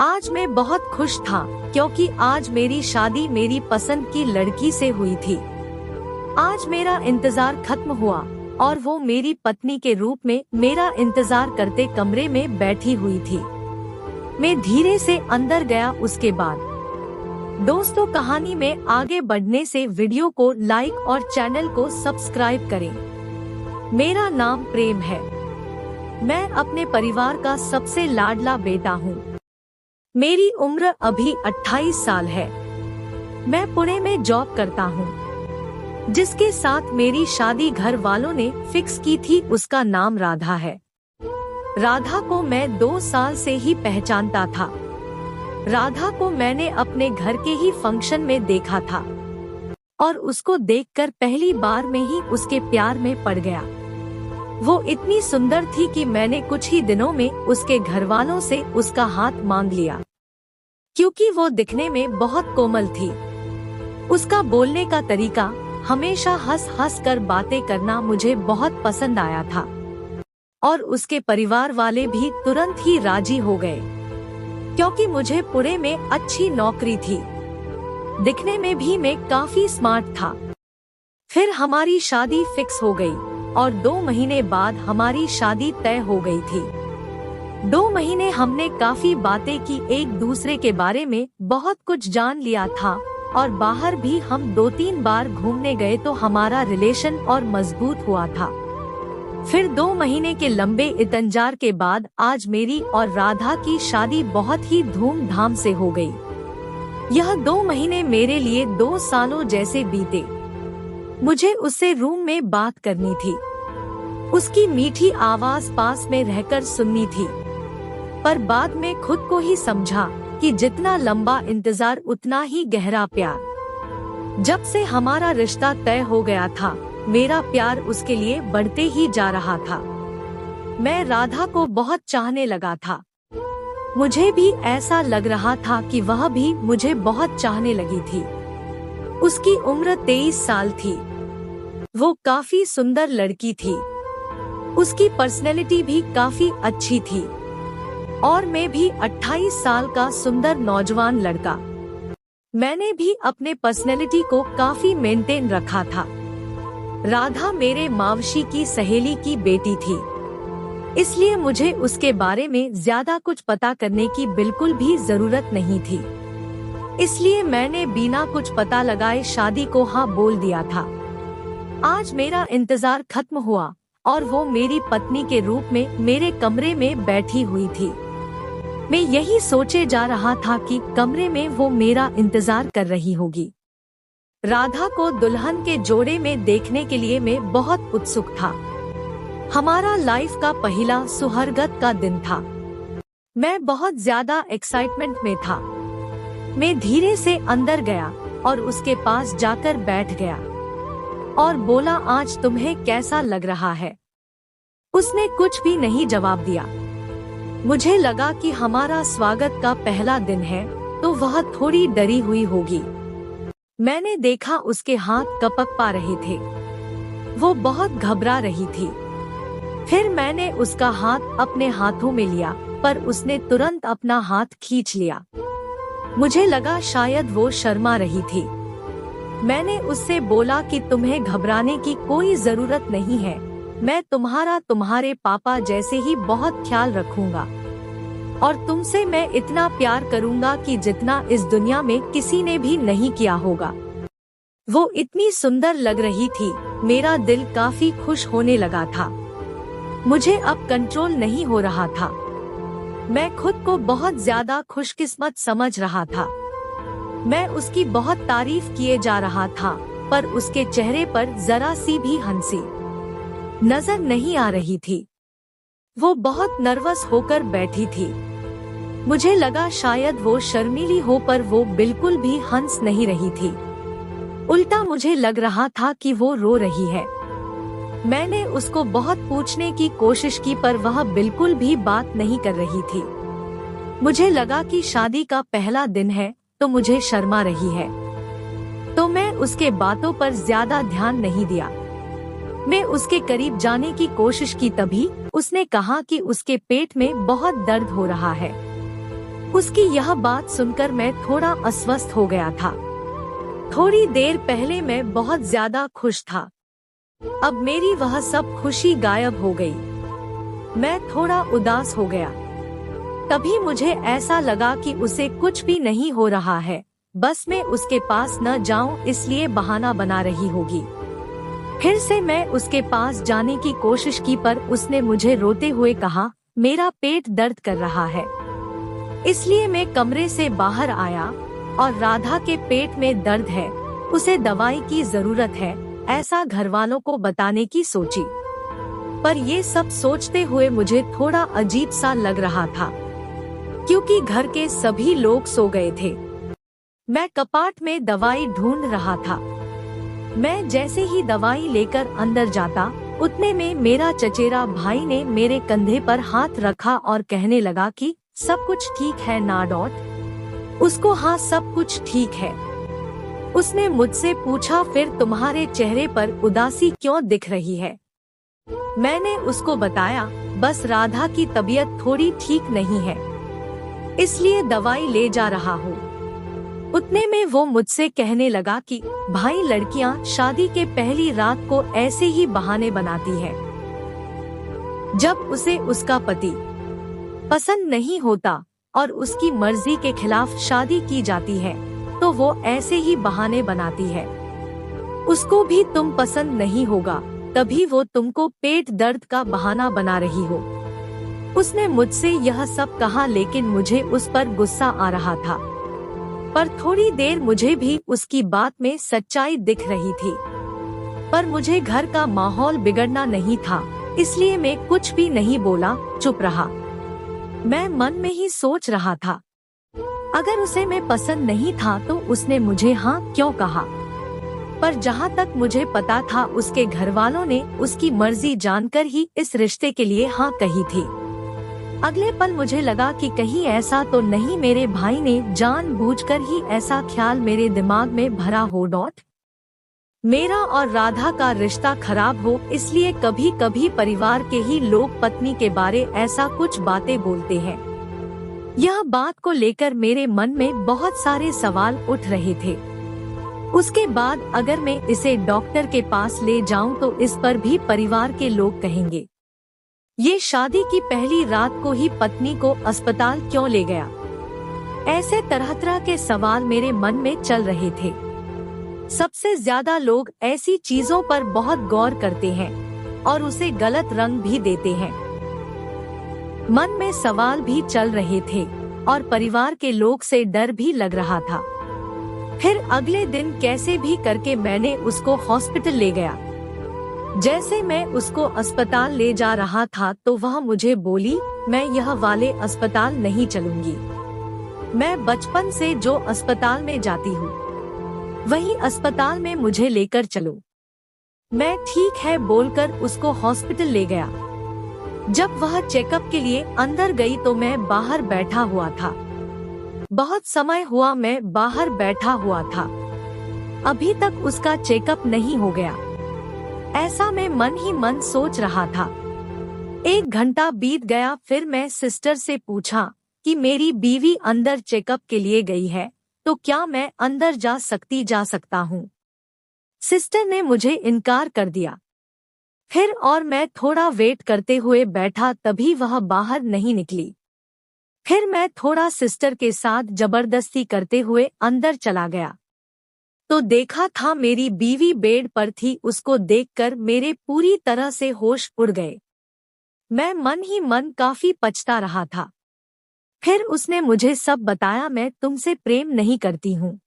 आज मैं बहुत खुश था क्योंकि आज मेरी शादी मेरी पसंद की लड़की से हुई थी। आज मेरा इंतजार खत्म हुआ और वो मेरी पत्नी के रूप में मेरा इंतजार करते कमरे में बैठी हुई थी। मैं धीरे से अंदर गया। उसके बाद दोस्तों, कहानी में आगे बढ़ने से वीडियो को लाइक और चैनल को सब्सक्राइब करें। मेरा नाम प्रेम है। मैं अपने परिवार का सबसे लाडला बेटा हूँ। मेरी उम्र अभी 28 साल है। मैं पुणे में जॉब करता हूँ। जिसके साथ मेरी शादी घर वालों ने फिक्स की थी उसका नाम राधा है। राधा को मैं 2 साल से ही पहचानता था। राधा को मैंने अपने घर के ही फंक्शन में देखा था और उसको देखकर पहली बार में ही उसके प्यार में पड़ गया। वो इतनी सुंदर थी कि मैंने कुछ ही दिनों में उसके घर वालों से उसका हाथ मांग लिया, क्योंकि वो दिखने में बहुत कोमल थी। उसका बोलने का तरीका, हमेशा हंस हंस कर बातें करना मुझे बहुत पसंद आया था और उसके परिवार वाले भी तुरंत ही राजी हो गए, क्योंकि मुझे पुणे में अच्छी नौकरी थी। दिखने में भी मैं काफी स्मार्ट था। फिर हमारी शादी फिक्स हो गई और 2 महीने बाद हमारी शादी तय हो गई थी। 2 महीने हमने काफी बातें की, एक दूसरे के बारे में बहुत कुछ जान लिया था और बाहर भी हम 2-3 बार घूमने गए तो हमारा रिलेशन और मजबूत हुआ था। फिर 2 महीने के लंबे इंतजार के बाद आज मेरी और राधा की शादी बहुत ही धूमधाम से हो गई। यह 2 महीने मेरे लिए 2 सालों जैसे बीते। मुझे उससे रूम में बात करनी थी। उसकी मीठी आवाज पास में रहकर सुननी थी, पर बाद में खुद को ही समझा कि जितना लंबा इंतजार उतना ही गहरा प्यार। जब से हमारा रिश्ता तय हो गया था, मेरा प्यार उसके लिए बढ़ते ही जा रहा था। मैं राधा को बहुत चाहने लगा था। मुझे भी ऐसा लग रहा था कि वह भी मुझे बहुत चाहने लगी थी। उसकी उम्र 23 साल थी। वो काफी सुंदर लड़की थी। उसकी पर्सनैलिटी भी काफी अच्छी थी और मैं भी 28 साल का सुंदर नौजवान लड़का। मैंने भी अपने पर्सनैलिटी को काफी मेंटेन रखा था। राधा मेरे मावशी की सहेली की बेटी थी, इसलिए मुझे उसके बारे में ज्यादा कुछ पता करने की बिल्कुल भी जरूरत नहीं थी। इसलिए मैंने बिना कुछ पता लगाए शादी को हाँ बोल दिया था। आज मेरा इंतजार खत्म हुआ और वो मेरी पत्नी के रूप में मेरे कमरे में बैठी हुई थी। मैं यही सोचे जा रहा था कि कमरे में वो मेरा इंतजार कर रही होगी। राधा को दुल्हन के जोड़े में देखने के लिए मैं बहुत उत्सुक था। हमारा लाइफ का पहला सुहागरात का दिन था। मैं बहुत ज्यादा एक्साइटमेंट में था। मैं धीरे से अंदर गया और उसके पास जाकर बैठ गया और बोला, आज तुम्हें कैसा लग रहा है? उसने कुछ भी नहीं जवाब दिया। मुझे लगा कि हमारा स्वागत का पहला दिन है तो वह थोड़ी डरी हुई होगी। मैंने देखा उसके हाथ कपक पा रहे थे। वो बहुत घबरा रही थी। फिर मैंने उसका हाथ अपने हाथों में लिया, पर उसने तुरंत अपना हाथ खींच लिया। मुझे लगा शायद वो शर्मा रही थी। मैंने उससे बोला कि तुम्हें घबराने की कोई जरूरत नहीं है। मैं तुम्हारे पापा जैसे ही बहुत ख्याल रखूंगा और तुमसे मैं इतना प्यार करूंगा कि जितना इस दुनिया में किसी ने भी नहीं किया होगा। वो इतनी सुंदर लग रही थी, मेरा दिल काफी खुश होने लगा था। मुझे अब कंट्रोल नहीं हो रहा था। मैं खुद को बहुत ज्यादा खुशकिस्मत समझ रहा था। मैं उसकी बहुत तारीफ किए जा रहा था, पर उसके चेहरे पर जरा सी भी हंसी नजर नहीं आ रही थी। वो बहुत नर्वस होकर बैठी थी। मुझे लगा शायद वो शर्मीली हो, पर वो बिल्कुल भी हंस नहीं रही थी। उल्टा मुझे लग रहा था कि वो रो रही है। मैंने उसको बहुत पूछने की कोशिश की, पर वह बिल्कुल भी बात नहीं कर रही थी। मुझे लगा कि शादी का पहला दिन है तो मुझे शर्मा रही है, तो मैं उसके बातों पर ज्यादा ध्यान नहीं दिया। मैं उसके करीब जाने की कोशिश की, तभी उसने कहा कि उसके पेट में बहुत दर्द हो रहा है। उसकी यह बात सुनकर मैं थोड़ा अस्वस्थ हो गया था। थोड़ी देर पहले मैं बहुत ज्यादा खुश था, अब मेरी वह सब खुशी गायब हो गई। मैं थोड़ा उदास हो गया। तभी मुझे ऐसा लगा कि उसे कुछ भी नहीं हो रहा है, बस मैं उसके पास न जाऊं इसलिए बहाना बना रही होगी। फिर से मैं उसके पास जाने की कोशिश की पर उसने मुझे रोते हुए कहा, मेरा पेट दर्द कर रहा है। इसलिए मैं कमरे से बाहर आया और राधा के पेट में दर्द है, उसे दवाई की जरूरत है, ऐसा घरवालों को बताने की सोची। पर ये सब सोचते हुए मुझे थोड़ा अजीब सा लग रहा था, क्योंकि घर के सभी लोग सो गए थे। मैं कपाट में दवाई ढूंढ रहा था। मैं जैसे ही दवाई लेकर अंदर जाता, उतने में मेरा चचेरा भाई ने मेरे कंधे पर हाथ रखा और कहने लगा कि सब कुछ ठीक है ना डॉट। उसको हाँ सब कुछ ठीक है। उसने मुझसे पूछा, फिर तुम्हारे चेहरे पर उदासी क्यों दिख रही है? मैंने उसको बताया, बस राधा की तबीयत थोड़ी ठीक नहीं है, इसलिए दवाई ले जा रहा हूँ। उतने में वो मुझसे कहने लगा कि भाई लड़कियाँ शादी के पहली रात को ऐसे ही बहाने बनाती है। जब उसे उसका पति पसंद नहीं होता और उसकी मर्जी के खिलाफ शादी की जाती है, तो वो ऐसे ही बहाने बनाती है। उसको भी तुम पसंद नहीं होगा, तभी वो तुमको पेट दर्द का बहाना बना रही हो। उसने मुझसे यह सब कहा, लेकिन मुझे उस पर गुस्सा आ रहा था। पर थोड़ी देर मुझे भी उसकी बात में सच्चाई दिख रही थी, पर मुझे घर का माहौल बिगड़ना नहीं था, इसलिए मैं कुछ भी नहीं बोला, चुप रहा। मैं मन में ही सोच रहा था, अगर उसे मैं पसंद नहीं था तो उसने मुझे हाँ क्यों कहा। पर जहाँ तक मुझे पता था, उसके घर वालों ने उसकी मर्जी जानकर ही इस रिश्ते के लिए हाँ कही थी। अगले पल मुझे लगा कि कहीं ऐसा तो नहीं मेरे भाई ने जानबूझकर ही ऐसा ख्याल मेरे दिमाग में भरा हो डॉट। मेरा और राधा का रिश्ता खराब हो, इसलिए कभी कभी परिवार के ही लोग पत्नी के बारे ऐसा कुछ बातें बोलते हैं। यह बात को लेकर मेरे मन में बहुत सारे सवाल उठ रहे थे। उसके बाद अगर मैं इसे डॉक्टर के पास ले जाऊं तो इस पर भी परिवार के लोग कहेंगे, ये शादी की पहली रात को ही पत्नी को अस्पताल क्यों ले गया। ऐसे तरह तरह के सवाल मेरे मन में चल रहे थे। सबसे ज्यादा लोग ऐसी चीजों पर बहुत गौर करते हैं और उसे गलत रंग भी देते हैं। मन में सवाल भी चल रहे थे और परिवार के लोग से डर भी लग रहा था। फिर अगले दिन कैसे भी करके मैंने उसको हॉस्पिटल ले गया। जैसे मैं उसको अस्पताल ले जा रहा था तो वह मुझे बोली, मैं यह वाले अस्पताल नहीं चलूंगी, मैं बचपन से जो अस्पताल में जाती हूँ वही अस्पताल में मुझे लेकर चलो। मैं ठीक है बोलकर उसको हॉस्पिटल ले गया। जब वह चेकअप के लिए अंदर गई तो मैं बाहर बैठा हुआ था। बहुत समय हुआ मैं बाहर बैठा हुआ था, अभी तक उसका चेकअप नहीं हो गया, ऐसा मैं मन ही मन सोच रहा था। 1 घंटा बीत गया। फिर मैं सिस्टर से पूछा कि मेरी बीवी अंदर चेकअप के लिए गई है, तो क्या मैं अंदर जा सकता हूँ। सिस्टर ने मुझे इनकार कर दिया। फिर और मैं थोड़ा वेट करते हुए बैठा, तभी वह बाहर नहीं निकली। फिर मैं थोड़ा सिस्टर के साथ जबरदस्ती करते हुए अंदर चला गया तो देखा था मेरी बीवी बेड पर थी। उसको देखकर मेरे पूरी तरह से होश उड़ गए। मैं मन ही मन काफी पछता रहा था। फिर उसने मुझे सब बताया, मैं तुमसे प्रेम नहीं करती हूँ।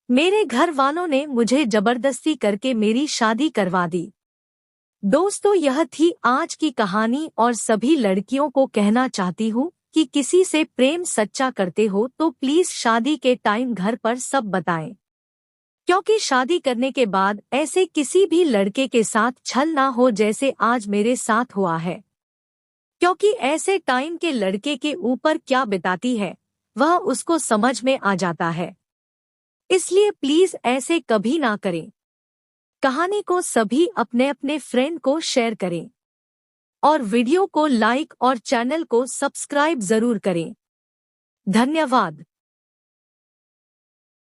मेरे घर वालों ने मुझे जबरदस्ती करके मेरी शादी करवा दी। दोस्तों, यह थी आज की कहानी और सभी लड़कियों को कहना चाहती हूँ कि किसी से प्रेम सच्चा करते हो तो प्लीज शादी के टाइम घर पर सब बताएं, क्योंकि शादी करने के बाद ऐसे किसी भी लड़के के साथ छल ना हो जैसे आज मेरे साथ हुआ है। क्योंकि ऐसे टाइम के लड़के के ऊपर क्या बिताती है वह उसको समझ में आ जाता है। इसलिए प्लीज ऐसे कभी ना करें। कहानी को सभी अपने अपने फ्रेंड को शेयर करें और वीडियो को लाइक और चैनल को सब्सक्राइब जरूर करें। धन्यवाद।